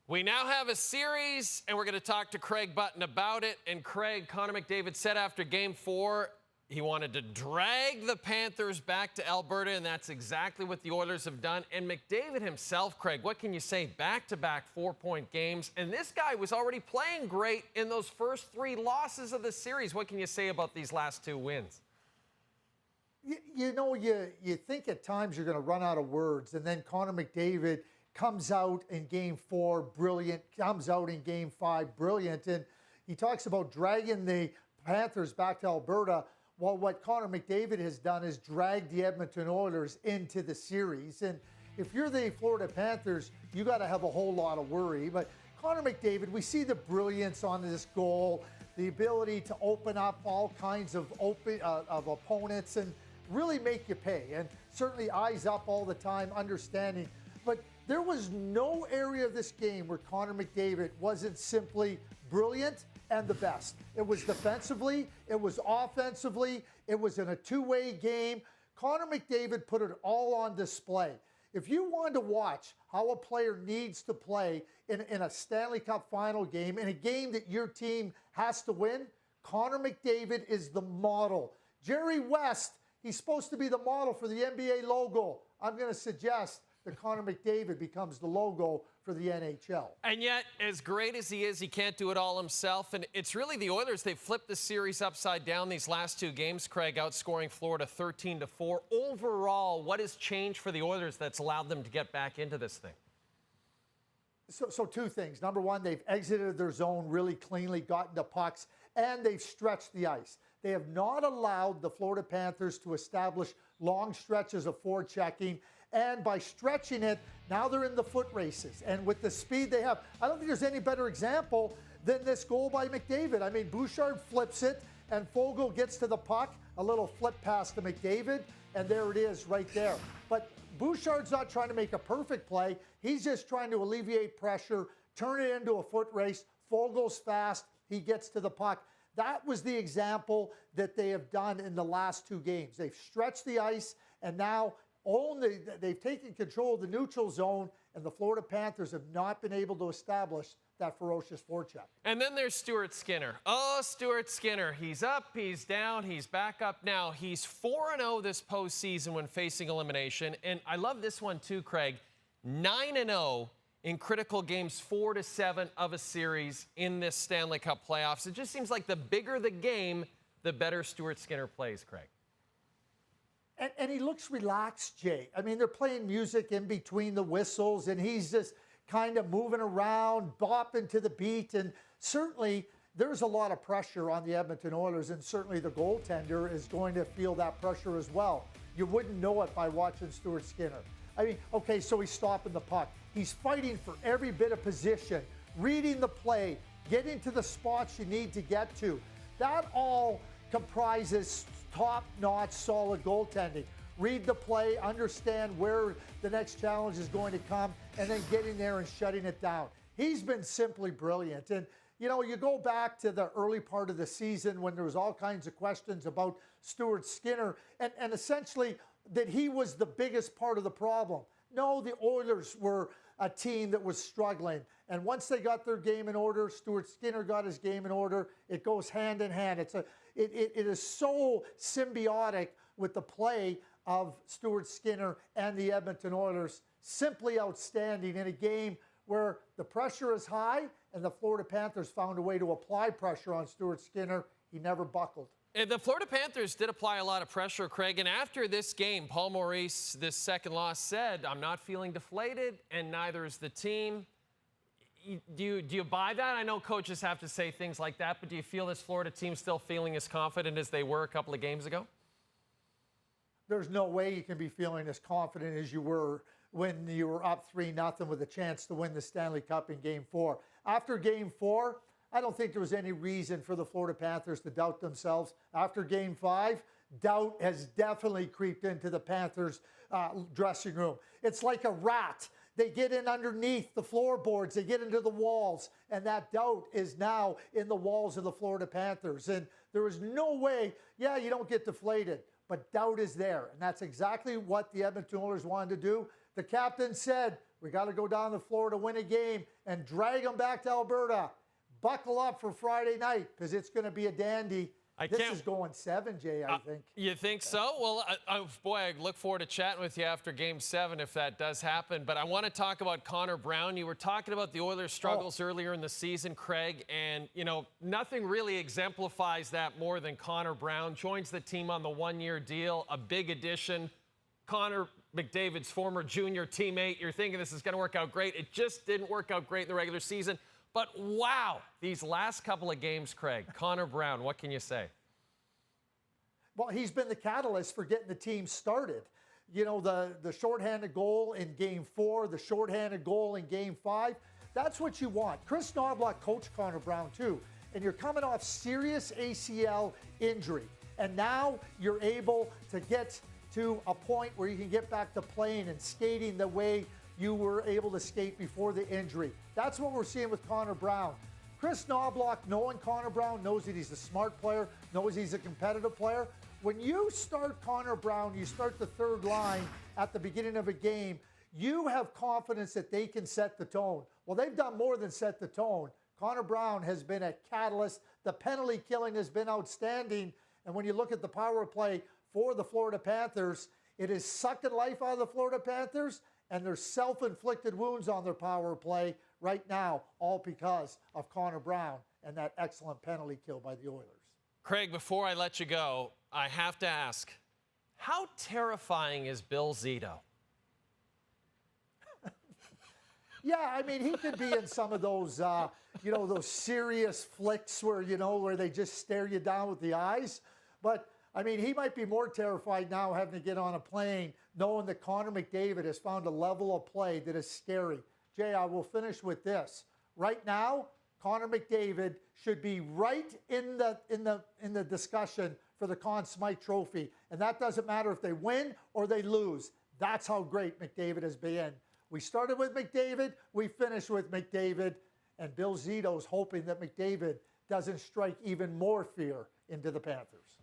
We now have a series, and we're going to talk to Craig Button about it. And Craig, Connor McDavid said after Game 4 he wanted to drag the Panthers back to Alberta, and that's exactly what the Oilers have done. And McDavid himself, Craig, what can you say? Back-to-back 4-point games. And this guy was already playing great in those first 3 losses of the series. What can you say about these last 2 wins? You think at times you're going to run out of words, and then Connor McDavid comes out in Game 4, brilliant, comes out in Game 5, brilliant, and he talks about dragging the Panthers back to Alberta. Well, what Connor McDavid has done is drag the Edmonton Oilers into the series, and if you're the Florida Panthers, you got to have a whole lot of worry. But Connor McDavid, we see the brilliance on this goal, the ability to open up all kinds of opponents and really make you pay, and certainly eyes up all the time, understanding. But there was no area of this game where Connor McDavid wasn't simply brilliant and the best. It was defensively, it was offensively, it was in a two-way game. Connor McDavid put it all on display. If you want to watch how a player needs to play in a Stanley Cup final game, in a game that your team has to win, Connor McDavid is the model. Jerry West, he's supposed to be the model for the NBA logo. I'm going to suggest that Connor McDavid becomes the logo for the NHL. And yet, as great as he is, he can't do it all himself. And it's really the Oilers. They've flipped the series upside down these last 2 games, Craig, outscoring Florida 13-4. Overall, what has changed for the Oilers that's allowed them to get back into this thing? So 2 things. Number 1, they've exited their zone really cleanly, gotten the pucks, and they've stretched the ice. They have not allowed the Florida Panthers to establish long stretches of forechecking. And by stretching it, now they're in the foot races. And with the speed they have, I don't think there's any better example than this goal by McDavid. I mean, Bouchard flips it, and Foegele gets to the puck, a little flip pass to McDavid, and there it is right there. But Bouchard's not trying to make a perfect play. He's just trying to alleviate pressure, turn it into a foot race. Foegele's fast. He gets to the puck. That was the example that they have done in the last 2 games. They've stretched the ice, and now they've taken control of the neutral zone, and the Florida Panthers have not been able to establish that ferocious forecheck. And then there's Stuart Skinner. Oh, Stuart Skinner. He's up, he's down, he's back up now. He's 4-0 this postseason when facing elimination. And I love this one too, Craig. 9-0 in critical games 4-7 of a series in this Stanley Cup playoffs. It just seems like the bigger the game, the better Stuart Skinner plays, Craig. And he looks relaxed, Jay. I mean, they're playing music in between the whistles, and he's just kind of moving around, bopping to the beat. And certainly, there's a lot of pressure on the Edmonton Oilers, and certainly the goaltender is going to feel that pressure as well. You wouldn't know it by watching Stuart Skinner. I mean, okay, so he's stopping the puck. He's fighting for every bit of position, reading the play, getting to the spots you need to get to. That all comprises top-notch, solid goaltending. Read the play, understand where the next challenge is going to come, and then getting there and shutting it down. He's been simply brilliant. And, you go back to the early part of the season when there was all kinds of questions about Stuart Skinner, and essentially that he was the biggest part of the problem. No, the Oilers were a team that was struggling. And once they got their game in order, Stuart Skinner got his game in order. It goes hand in hand. It is so symbiotic with the play of Stuart Skinner and the Edmonton Oilers. Simply outstanding in a game where the pressure is high, and the Florida Panthers found a way to apply pressure on Stuart Skinner. He never buckled. And the Florida Panthers did apply a lot of pressure, Craig. And after this game, Paul Maurice, this second loss, said, I'm not feeling deflated, and neither is the team. Do you buy that? I know coaches have to say things like that, but do you feel this Florida team still feeling as confident as they were a couple of games ago? There's no way you can be feeling as confident as you were when you were up 3-0 with a chance to win the Stanley Cup in Game 4. After Game 4, I don't think there was any reason for the Florida Panthers to doubt themselves. After Game 5, doubt has definitely creeped into the Panthers' dressing room. It's like a rat. They get in underneath the floorboards, they get into the walls, and that doubt is now in the walls of the Florida Panthers. And there is no way, you don't get deflated, but doubt is there. And that's exactly what the Edmonton Oilers wanted to do. The captain said, We got to go down the floor to win a game and drag them back to Alberta. Buckle up for Friday night because it's going to be a dandy. This is going 7, Jay, I think. You think so? Well, boy, I look forward to chatting with you after Game 7 if that does happen. But I want to talk about Connor Brown. You were talking about the Oilers' struggles earlier in the season, Craig, and, you know, nothing really exemplifies that more than Connor Brown. Joins the team on the one-year deal, a big addition. Connor McDavid's former junior teammate. You're thinking this is going to work out great. It just didn't work out great in the regular season. But, wow, these last couple of games, Craig, Connor Brown, what can you say? Well, he's been the catalyst for getting the team started. You know, the shorthanded goal in Game 4, the shorthanded goal in Game 5, that's what you want. Chris Knobloch coached Connor Brown, too, and you're coming off serious ACL injury. And now you're able to get to a point where you can get back to playing and skating the way you were able to skate before the injury. That's what we're seeing with Connor Brown. Chris Knobloch, knowing Connor Brown, knows that he's a smart player, knows he's a competitive player. When you start Connor Brown, you start the third line at the beginning of a game, you have confidence that they can set the tone. Well, they've done more than set the tone. Connor Brown has been a catalyst. The penalty killing has been outstanding. And when you look at the power play for the Florida Panthers, it is sucking life out of the Florida Panthers, and there's self-inflicted wounds on their power play right now, all because of Connor Brown and that excellent penalty kill by the Oilers. Craig, before I let you go, I have to ask, how terrifying is Bill Zito? Yeah, I mean, he could be in some of those, you know, those serious flicks where, you know, where they just stare you down with the eyes. But, I mean, he might be more terrified now having to get on a plane knowing that Connor McDavid has found a level of play that is scary. Jay, I will finish with this. Right now, Connor McDavid should be right in the discussion for the Conn Smythe Trophy. And that doesn't matter if they win or they lose. That's how great McDavid has been. We started with McDavid, we finished with McDavid, and Bill Zito's hoping that McDavid doesn't strike even more fear into the Panthers.